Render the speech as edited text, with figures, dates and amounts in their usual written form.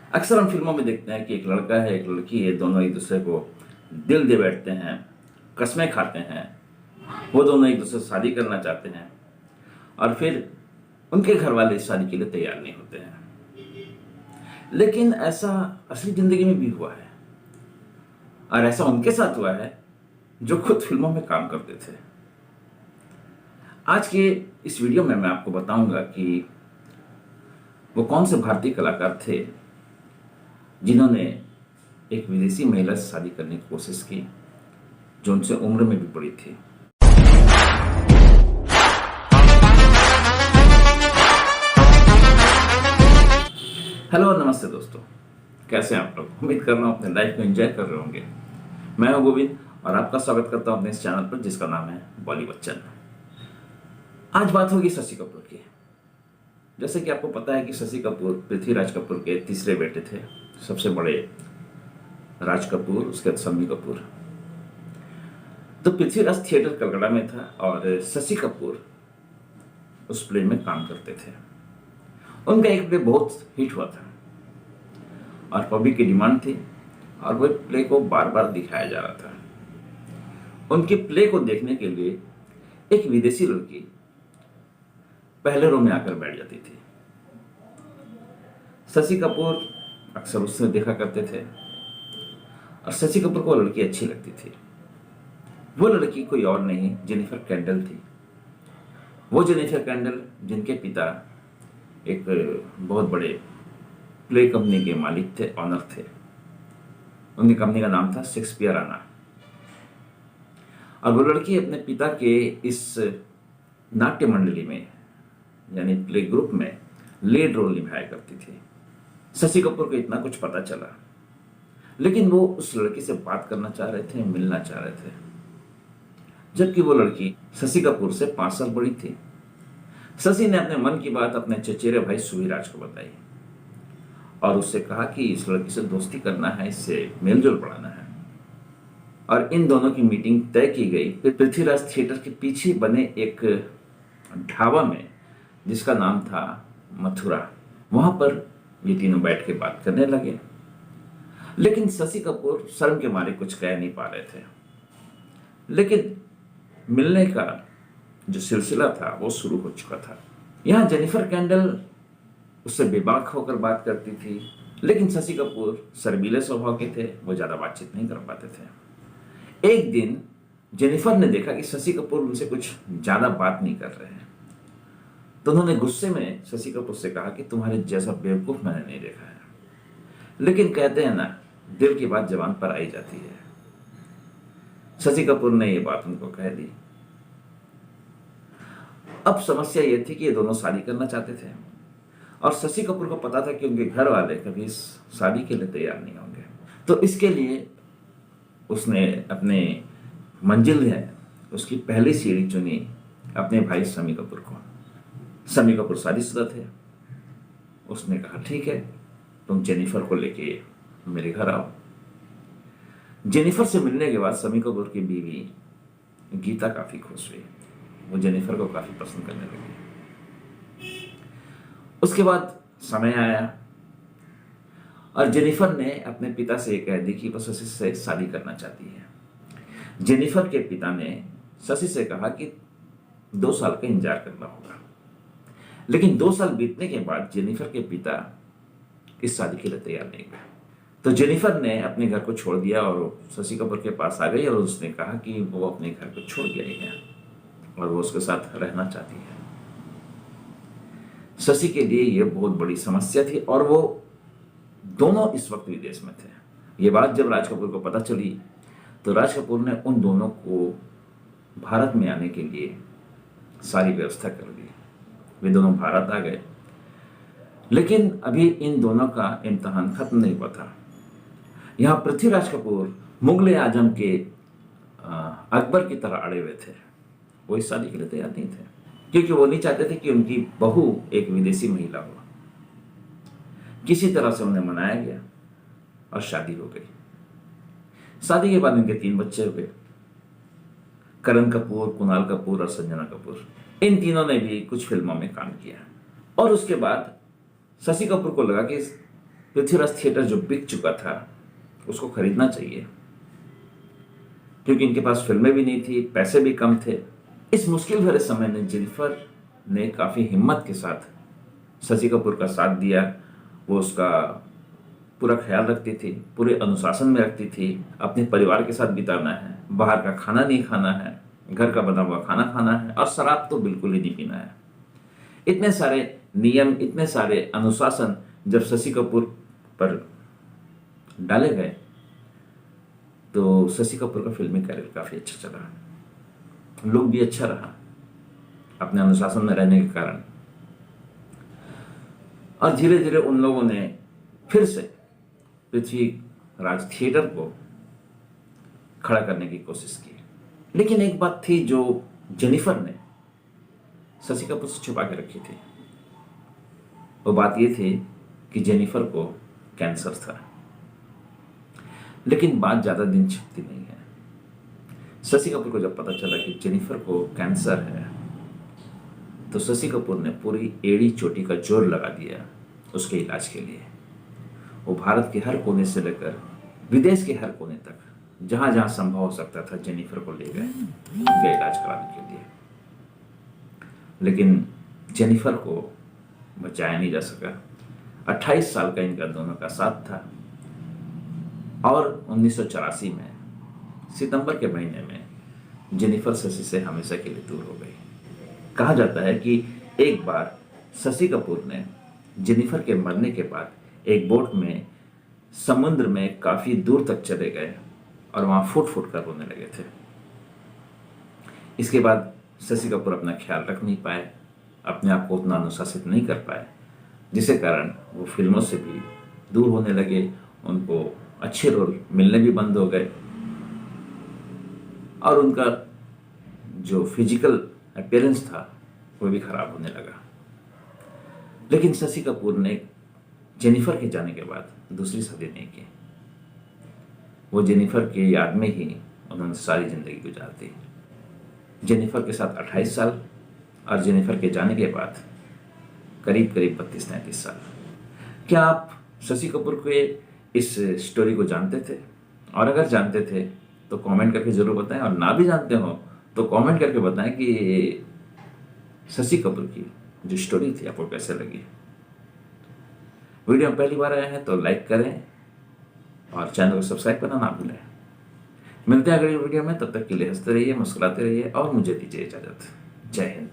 अक्सर हम फिल्मों में देखते हैं कि एक लड़का है, एक लड़की है, दोनों एक दूसरे को दिल दे बैठते हैं, कस्में खाते हैं, वो दोनों एक दूसरे से शादी करना चाहते हैं और फिर उनके घर वाले इस शादी के लिए तैयार नहीं होते हैं। लेकिन ऐसा असली जिंदगी में भी हुआ है और ऐसा उनके साथ हुआ है जो खुद फिल्मों में काम करते थे। आज के इस वीडियो में मैं आपको बताऊंगा कि वो कौन से भारतीय कलाकार थे जिन्होंने एक विदेशी महिला से शादी करने की कोशिश की जो उनसे उम्र में भी बड़ी थी। हेलो नमस्ते दोस्तों, कैसे हैं आप लोग? उम्मीद कर रहा हूं अपने लाइफ को एंजॉय कर रहे होंगे। मैं हूं गोविंद और आपका स्वागत करता हूं अपने इस चैनल पर जिसका नाम है बॉली बच्चन। आज बात होगी शशि कपूर की। जैसे कि आपको पता है कि शशि कपूर पृथ्वीराज कपूर के तीसरे बेटे थे। सबसे बड़े राज कपूर, उसके बाद शम्मी कपूर। तो पृथ्वीराज थिएटर कलकत्ता में था और शशि कपूर उस प्ले में काम करते थे। उनका एक प्ले बहुत हिट हुआ था और पब्लिक की डिमांड थी और वह प्ले को बार बार दिखाया जा रहा था। उनके प्ले को देखने के लिए एक विदेशी लड़की पहले रो में आकर बैठ जाती थी। शशि कपूर अक्सर उससे देखा करते थे और शशि कपूर को लड़की अच्छी लगती थी। वो लड़की कोई और नहीं, जेनिफर कैंडल थी। वो जेनिफर कैंडल जिनके पिता एक बहुत बड़े प्ले कंपनी के मालिक थे, ऑनर थे। उनकी कंपनी का नाम था शेक्सपियर आना। और वो लड़की अपने पिता के इस नाट्य मंडली में यानी प्ले ग्रुप में लीड रोल निभाया करती थी। शशि कपूर को इतना कुछ पता चला, लेकिन वो उस लड़की से बात करना चाह रहे थे, मिलना चाह रहे थे, जबकि वो लड़की शशि कपूर से 5 साल बड़ी थी। शशि ने अपने मन की बात अपने चचेरे भाई सुविराज को बताई और उससे कहा कि इस लड़की से दोस्ती करना है, इससे मेलजोल बढ़ाना है। और इन दोनों की मीटिंग तय की गई पृथ्वीराज थिएटर के पीछे बने एक ढाबा में जिसका नाम था मथुरा। वहां पर ये तीनों बैठ के बात करने लगे, लेकिन शशि कपूर शर्म के मारे कुछ कह नहीं पा रहे थे। लेकिन मिलने का जो सिलसिला था वो शुरू हो चुका था। यहां जेनिफर कैंडल उससे बेबाक होकर बात करती थी, लेकिन शशि कपूर शर्मीले स्वभाव के थे, वो ज्यादा बातचीत नहीं कर पाते थे। एक दिन जेनिफर ने देखा कि शशि कपूर उनसे कुछ ज्यादा बात नहीं कर रहे हैं, तो उन्होंने गुस्से में शशि कपूर से कहा कि तुम्हारे जैसा बेवकूफ मैंने नहीं देखा है। लेकिन कहते हैं ना, दिल की बात जबान पर आई जाती है। शशि कपूर ने ये बात उनको कह दी। अब समस्या ये थी कि ये दोनों शादी करना चाहते थे और शशि कपूर को पता था कि उनके घर वाले कभी इस शादी के लिए तैयार नहीं होंगे। तो इसके लिए उसने अपने मंजिल है उसकी पहली सीढ़ी चुनी अपने भाई शम्मी कपूर को। शम्मी कपूर शादीशुदा थे। उसने कहा ठीक है, तुम जेनिफर को लेके मेरे घर आओ। जेनिफर से मिलने के बाद शम्मी कपूर की बीवी गीता काफी खुश हुई। वो जेनिफर को काफी पसंद करने लगी। उसके बाद समय आया और जेनिफर ने अपने पिता से यह कह दी कि वो शशि से शादी करना चाहती है। जेनिफर के पिता ने शशि से कहा कि 2 साल का इंतजार करना होगा। लेकिन 2 साल बीतने के बाद जेनिफर के पिता इस शादी के लिए तैयार नहीं हुए। तो जेनिफर ने अपने घर को छोड़ दिया और शशि कपूर के पास आ गई और उसने कहा कि वो अपने घर को छोड़ के आई है और वो उसके साथ रहना चाहती है। शशि के लिए यह बहुत बड़ी समस्या थी और वो दोनों इस वक्त विदेश में थे। ये बात जब राज कपूर को पता चली तो राज कपूर ने उन दोनों को भारत में आने के लिए सारी व्यवस्था कर दी। वे दोनों भारत आ गए, लेकिन अभी इन दोनों का इम्तिहान खत्म नहीं हुआ था। यहां पृथ्वीराज कपूर मुगल आजम के अकबर की तरह अड़े हुए थे। वो इस शादी के लिए तैयार नहीं थे क्योंकि वो नहीं चाहते थे कि उनकी बहू एक विदेशी महिला हो। किसी तरह से उन्हें मनाया गया और शादी हो गई। शादी के बाद उनके 3 बच्चे हुए, करण कपूर, कुणाल कपूर और संजना कपूर। इन तीनों ने भी कुछ फिल्मों में काम किया और उसके बाद शशि कपूर को लगा कि पृथ्वीराज थिएटर जो बिक चुका था उसको खरीदना चाहिए, क्योंकि इनके पास फिल्में भी नहीं थी, पैसे भी कम थे। इस मुश्किल भरे समय में जेनिफर ने काफ़ी हिम्मत के साथ शशि कपूर का साथ दिया। वो उसका पूरा ख्याल रखती थी, पूरे अनुशासन में रखती थी। अपने परिवार के साथ बिताना है, बाहर का खाना नहीं खाना है, घर का बना हुआ खाना खाना है, और शराब तो बिल्कुल ही नहीं पीना है। इतने सारे नियम, इतने सारे अनुशासन जब शशि कपूर पर डाले गए तो शशि कपूर का फिल्मी करियर काफ़ी अच्छा चला, लुक भी अच्छा रहा अपने अनुशासन में रहने के कारण। और धीरे धीरे उन लोगों ने फिर से पृथ्वीराज थिएटर को खड़ा करने की कोशिश की। लेकिन एक बात थी जो जेनिफर ने शशि कपूर से छुपा के रखी थी। वो बात ये थी कि जेनिफर को कैंसर था। लेकिन बात ज़्यादा दिन छिपती नहीं है। शशि कपूर को जब पता चला कि जेनिफर को कैंसर है तो शशि कपूर ने पूरी एड़ी चोटी का जोर लगा दिया उसके इलाज के लिए। वो भारत के हर कोने से लेकर विदेश के हर कोने तक जहां जहां संभव हो सकता था जेनिफर को ले गए उनका इलाज कराने के लिए। लेकिन जेनिफर को बचाया नहीं जा सका। 28 साल का इनका दोनों का साथ था और 1984 में सितंबर के महीने में जेनिफर शशि से हमेशा के लिए दूर हो गई। कहा जाता है कि एक बार शशि कपूर ने जेनिफर के मरने के बाद एक बोट में समुद्र में काफी दूर तक चले गए और वहां फुट फुट कर रोने लगे थे। इसके बाद शशि कपूर अपना ख्याल रख नहीं पाए, अपने आप को उतना अनुशासित नहीं कर पाए, जिसके कारण वो फिल्मों से भी दूर होने लगे। उनको अच्छे रोल मिलने भी बंद हो गए और उनका जो फिजिकल अपीयरेंस था वो भी खराब होने लगा। लेकिन शशि कपूर ने जेनिफर के जाने के बाद दूसरी शादी नहीं की। वो जेनिफर की याद में ही उन्होंने सारी जिंदगी गुजार दी। जेनिफर के साथ 28 साल और जेनिफर के जाने के बाद करीब करीब 32-33 साल। क्या आप शशि कपूर के इस स्टोरी को जानते थे? और अगर जानते थे तो कमेंट करके जरूर बताएं, और ना भी जानते हो तो कमेंट करके बताएं कि शशि कपूर की जो स्टोरी थी आपको कैसे लगी। वीडियो में पहली बार आए हैं तो लाइक करें और चैनल को सब्सक्राइब करना ना भूलें। मिलते हैं अगली वीडियो में, तब तक के लिए हंसते रहिए, मुस्कुराते रहिए और मुझे दीजिए इजाजत। जय हिंद।